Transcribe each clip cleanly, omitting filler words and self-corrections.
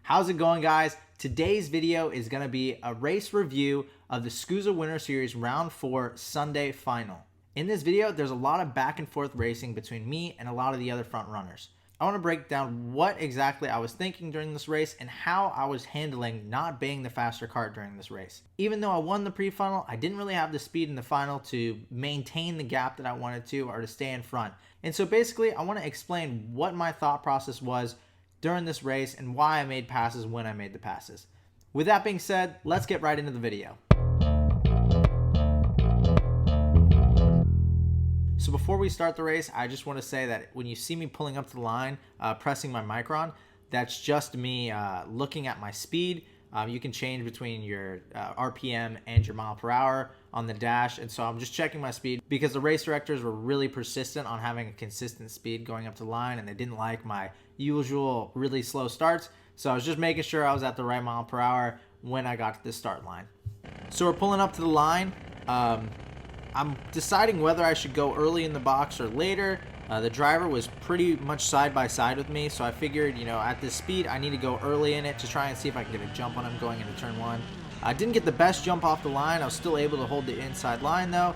How's it going, guys? Today's video is going to be a race review of the SKUSA Winter Series Round 4 Sunday Final. In this video, there's a lot of back and forth racing between me and a lot of the other front runners. I want to break down what exactly I was thinking during this race and how I was handling not being the faster kart during this race. Even though I won the pre-final, I didn't really have the speed in the final to maintain the gap that I wanted to or to stay in front. And so basically, I want to explain what my thought process was during this race and why I made passes when I made the passes. With that being said, let's get right into the video. So before we start the race, I just want to say that when you see me pulling up to the line, pressing my micron, that's just me looking at my speed. You can change between your RPM and your mile per hour on the dash. And so I'm just checking my speed because the race directors were really persistent on having a consistent speed going up to the line, and they didn't like my usual really slow starts. So I was just making sure I was at the right mile per hour when I got to the start line. So we're pulling up to the line. I'm deciding whether I should go early in the box or later. The driver was pretty much side by side with me, so I figured, at this speed, I need to go early in it to try and see if I can get a jump on him going into turn one. I didn't get the best jump off the line. I was still able to hold the inside line though.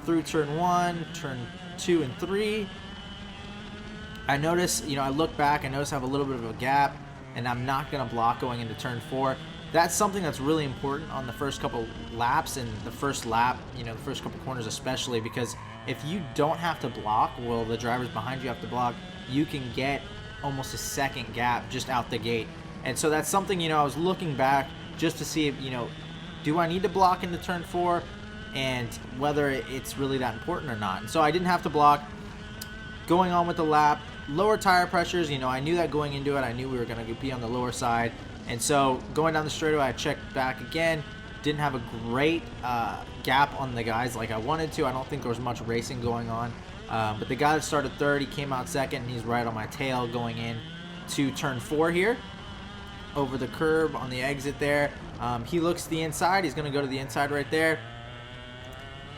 Through turn one, turn two, and three, I noticed, I look back, I notice I have a little bit of a gap, and I'm not going to block going into turn four. That's something that's really important on the first couple laps, and the first lap, the first couple corners especially, because if you don't have to block, well, the drivers behind you have to block, you can get almost a second gap just out the gate. And so that's something, I was looking back just to see if, do I need to block into turn four, and whether it's really that important or not. And so I didn't have to block. Going on with the lap, lower tire pressures, I knew that going into it, I knew we were going to be on the lower side. And so going down the straightaway, I checked back again. Didn't have a great gap on the guys like I wanted to. I don't think there was much racing going on. But the guy that started third, he came out second, and he's right on my tail going in to turn four here. Over the curb on the exit there. He looks to the inside. He's going to go to the inside right there.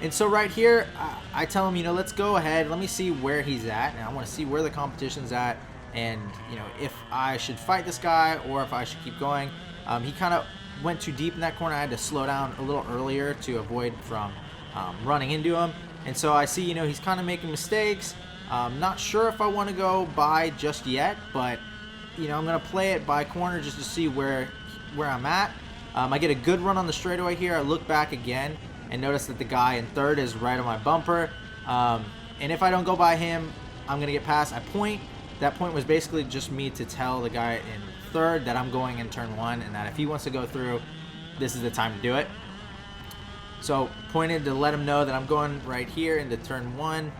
And so right here, I tell him, let's go ahead. Let me see where he's at. And I want to see where the competition's at. And, if I should fight this guy or if I should keep going. He kind of went too deep in that corner. I had to slow down a little earlier to avoid from running into him. And so I see, he's kind of making mistakes. Not sure if I want to go by just yet, but, I'm going to play it by corner just to see where I'm at. I get a good run on the straightaway here. I look back again and notice that the guy in third is right on my bumper. And if I don't go by him, I'm going to get past. I point. That point was basically just me to tell the guy in third that I'm going in turn one, and that if he wants to go through, this is the time to do it. So pointed to let him know that I'm going right here into turn one,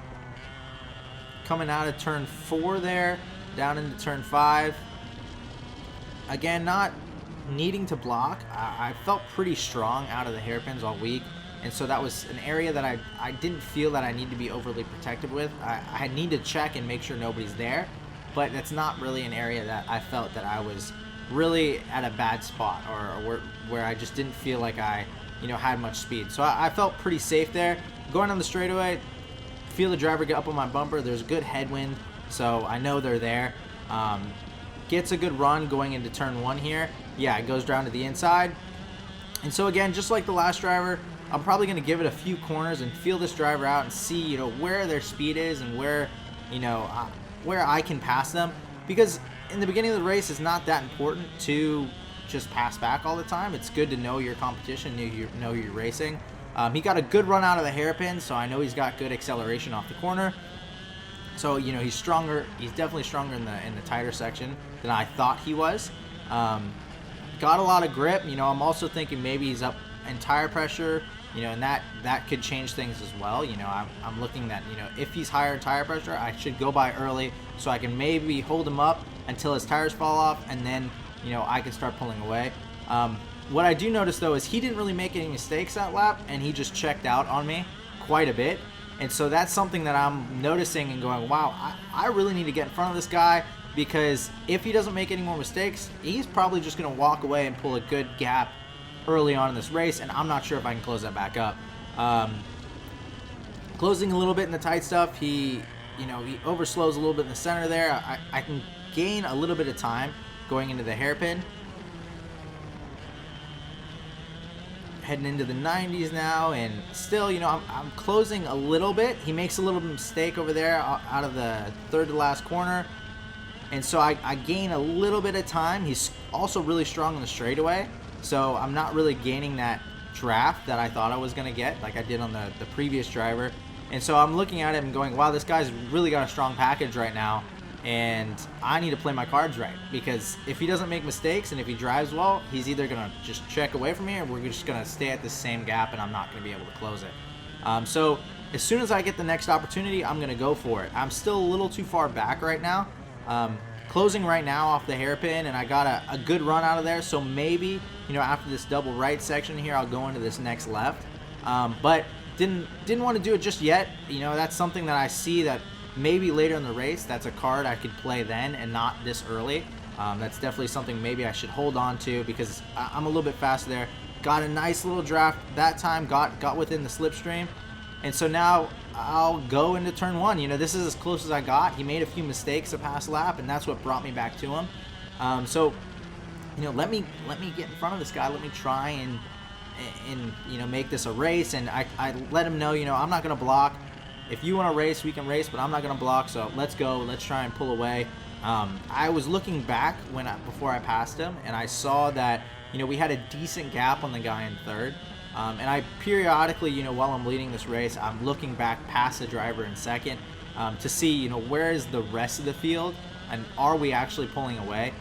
coming out of turn four there, down into turn five. Again, not needing to block. I felt pretty strong out of the hairpins all week, and so that was an area that I didn't feel that I need to be overly protective with. I need to check and make sure nobody's there. But that's not really an area that I felt that I was really at a bad spot, or where I just didn't feel like I, had much speed. So I felt pretty safe there. Going on the straightaway, feel the driver get up on my bumper. There's a good headwind, so I know they're there. Gets a good run going into turn one here. Yeah, it goes down to the inside. And so again, just like the last driver, I'm probably going to give it a few corners and feel this driver out and see, where their speed is and where, where I can pass them, because in the beginning of the race, it's not that important to just pass back all the time. It's good to know your competition, know you're racing. He got a good run out of the hairpin, so I know he's got good acceleration off the corner. So he's stronger. He's definitely stronger in the tighter section than I thought he was. Got a lot of grip. I'm also thinking maybe he's up in tire pressure. And that could change things as well. I'm looking at, if he's higher in tire pressure, I should go by early so I can maybe hold him up until his tires fall off, and then, I can start pulling away. What I do notice, though, is he didn't really make any mistakes that lap, and he just checked out on me quite a bit. And so that's something that I'm noticing and going, wow, I really need to get in front of this guy, because if he doesn't make any more mistakes, he's probably just going to walk away and pull a good gap early on in this race, and I'm not sure if I can close that back up. Closing a little bit in the tight stuff, he overslows a little bit in the center there. I can gain a little bit of time going into the hairpin, heading into the 90s now, and still, you know, I'm closing a little bit. He makes a little mistake over there out of the third to last corner, and so I gain a little bit of time. He's also really strong on the straightaway, so I'm not really gaining that draft that I thought I was going to get like I did on the previous driver. And so I'm looking at him and going, wow, this guy's really got a strong package right now, and I need to play my cards right, because if he doesn't make mistakes and if he drives well, he's either going to just check away from me, or we're just going to stay at the same gap and I'm not going to be able to close it. So as soon as I get the next opportunity, I'm going to go for it. I'm still a little too far back right now. Closing right now off the hairpin, and I got a good run out of there, so maybe, you know, after this double right section here, I'll go into this next left. But didn't want to do it just yet. You know, that's something that I see that maybe later in the race, that's a card I could play then and not this early. That's definitely something maybe I should hold on to, because I'm a little bit faster there. Got a nice little draft that time, got within the slipstream, and so now I'll go into turn one. You know, this is as close as I got. He made a few mistakes the past lap, and that's what brought me back to him. So, you know, let me get in front of this guy. Let me try and you know, make this a race. And I let him know, you know, I'm not gonna block. If you want to race, we can race, but I'm not gonna block. So let's go. Let's try and pull away. I was looking back before I passed him, and I saw that, you know, we had a decent gap on the guy in third. And I periodically, you know, while I'm leading this race, I'm looking back past the driver in second to see, you know, where is the rest of the field, and are we actually pulling away?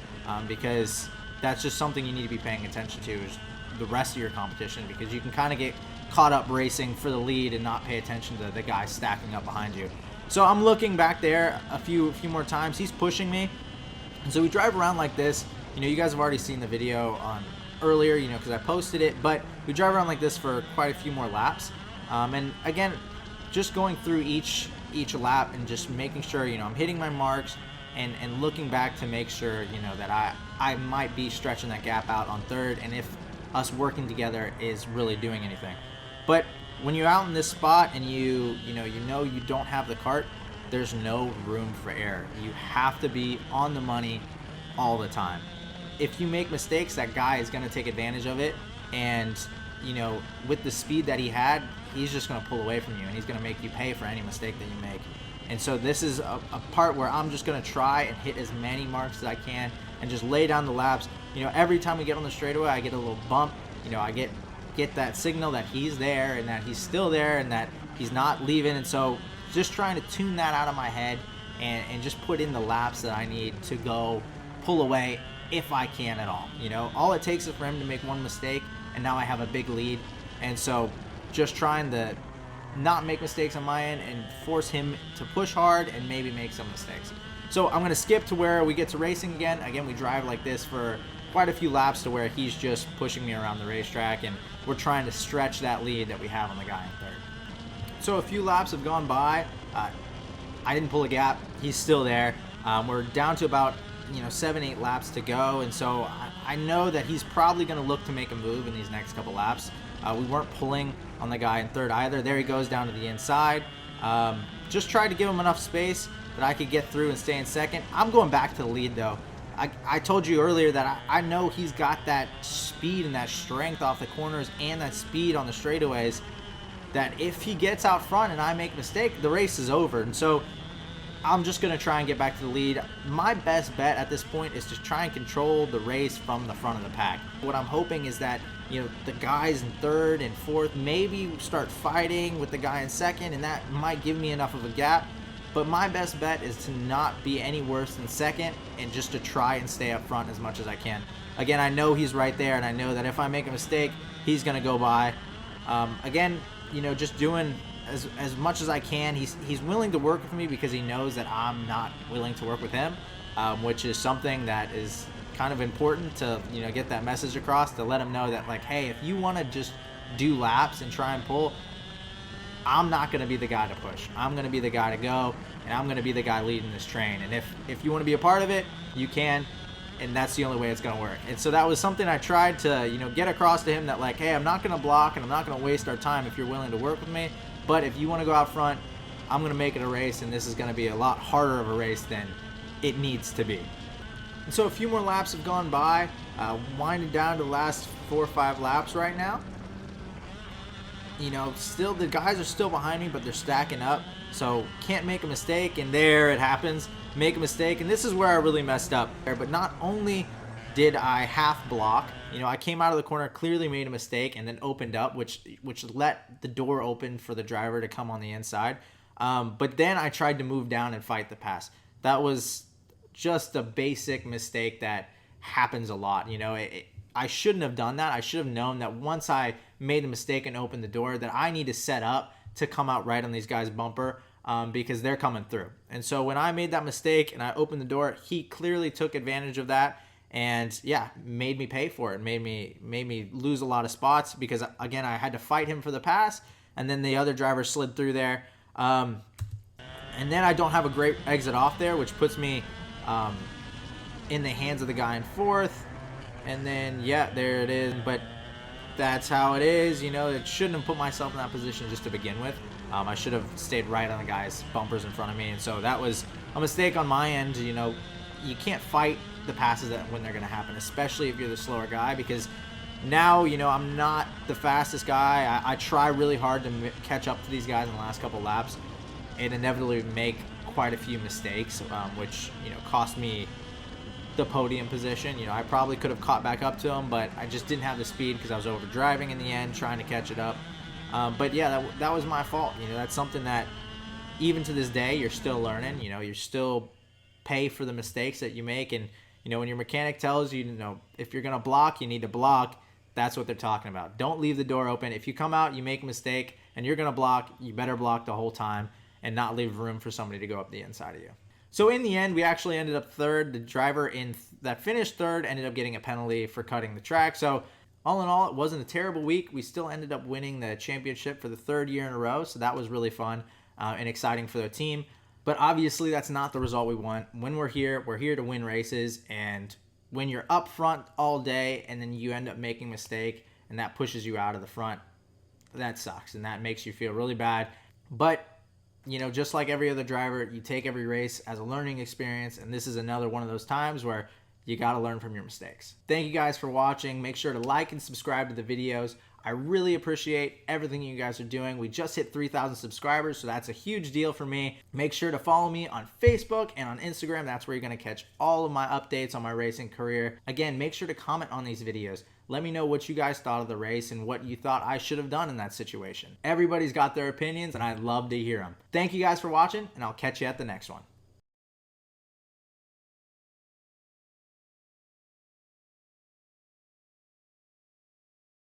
Because that's just something you need to be paying attention to, is the rest of your competition, because you can kind of get caught up racing for the lead and not pay attention to the guy stacking up behind you. So I'm looking back there a few more times. He's pushing me, and so we drive around like this. You know, you guys have already seen the video on earlier, you know, because I posted it, but we drive around like this for quite a few more laps. And again, just going through each lap and just making sure, you know, I'm hitting my marks and looking back to make sure, you know, that I might be stretching that gap out on third, and if us working together is really doing anything. But when you're out in this spot and you know you don't have the cart, there's no room for error. You have to be on the money all the time. If you make mistakes, that guy is going to take advantage of it, and, you know, with the speed that he had, he's just going to pull away from you, and he's going to make you pay for any mistake that you make. And so this is a part where I'm just going to try and hit as many marks as I can and just lay down the laps. You know, every time we get on the straightaway, I get a little bump. You know, I get that signal that he's there and that he's still there and that he's not leaving. And so just trying to tune that out of my head and just put in the laps that I need to go pull away if I can at all. You know, all it takes is for him to make one mistake, and now I have a big lead. And so just trying to not make mistakes on my end and force him to push hard and maybe make some mistakes. So I'm going to skip to where we get to racing again. Again, we drive like this for quite a few laps to where he's just pushing me around the racetrack, and we're trying to stretch that lead that we have on the guy in third. So a few laps have gone by. I didn't pull a gap. He's still there. We're down to about 7-8 laps to go, and so I know that he's probably going to look to make a move in these next couple laps. We weren't pulling on the guy in third either. There he goes down to the inside. Just tried to give him enough space that I could get through and stay in second. I'm going back to the lead though. I told you earlier that I know he's got that speed and that strength off the corners and that speed on the straightaways, that if he gets out front and I make a mistake, the race is over. And so I'm just going to try and get back to the lead. My best bet at this point is to try and control the race from the front of the pack. What I'm hoping is that, the guys in third and fourth maybe start fighting with the guy in second, and that might give me enough of a gap. But my best bet is to not be any worse than second and just to try and stay up front as much as I can. Again, I know he's right there, and I know that if I make a mistake, he's going to go by. Again, just doing as much as I can. He's willing to work with me because he knows that I'm not willing to work with him, which is something that is kind of important to get that message across, to let him know that, like, hey, if you want to just do laps and try and pull, I'm not going to be the guy to push. I'm going to be the guy to go, and I'm going to be the guy leading this train. And if you want to be a part of it, you can, and that's the only way it's going to work. And so that was something I tried to get across to him, that, like, hey, I'm not going to block and I'm not going to waste our time if you're willing to work with me. But if you want to go out front, I'm going to make it a race, and this is going to be a lot harder of a race than it needs to be. And so a few more laps have gone by, winding down to the last 4 or 5 laps right now. you know, still the guys are still behind me, but they're stacking up, so can't make a mistake. And there it happens, make a mistake, and this is where I really messed up. But not only did I half block, you know, I came out of the corner, clearly made a mistake, and then opened up, which let the door open for the driver to come on the inside. But then I tried to move down and fight the pass. That was just a basic mistake that happens a lot. You know, I shouldn't have done that. I should have known that once I made the mistake and opened the door, that I need to set up to come out right on these guys' bumper, because they're coming through. And so when I made that mistake and I opened the door, he clearly took advantage of that, and yeah, made me pay for it. Made me lose a lot of spots because, again, I had to fight him for the pass, and then the other driver slid through there. And then I don't have a great exit off there, which puts me in the hands of the guy in fourth. And then, yeah, there it is. But that's how it is. You know, it shouldn't have put myself in that position just to begin with. I should have stayed right on the guy's bumpers in front of me. And so that was a mistake on my end. You know, you can't fight the passes when they're going to happen, especially if you're the slower guy, because now, you know, I'm not the fastest guy. I try really hard to catch up to these guys in the last couple laps and inevitably make quite a few mistakes, which, you know, cost me the podium position. You know, I probably could have caught back up to him, but I just didn't have the speed because I was over driving in the end, trying to catch it up. But yeah, that was my fault. You know, that's something that even to this day, you're still learning. You know, you're still pay for the mistakes that you make. And, you know, when your mechanic tells you, you know, if you're going to block, you need to block. That's what they're talking about. Don't leave the door open. If you come out, you make a mistake, and you're going to block, you better block the whole time and not leave room for somebody to go up the inside of you. So in the end, we actually ended up third. The driver that finished third ended up getting a penalty for cutting the track. So all in all, it wasn't a terrible week. We still ended up winning the championship for the third year in a row. So that was really fun and exciting for the team. But obviously, that's not the result we want. When we're here to win races. And when you're up front all day and then you end up making a mistake and that pushes you out of the front, that sucks. And that makes you feel really bad. But, you know, just like every other driver, you take every race as a learning experience. And this is another one of those times where you got to learn from your mistakes. Thank you guys for watching. Make sure to like and subscribe to the videos. I really appreciate everything you guys are doing. We just hit 3,000 subscribers, so that's a huge deal for me. Make sure to follow me on Facebook and on Instagram. That's where you're going to catch all of my updates on my racing career. Again, make sure to comment on these videos. Let me know what you guys thought of the race and what you thought I should have done in that situation. Everybody's got their opinions, and I'd love to hear them. Thank you guys for watching, and I'll catch you at the next one.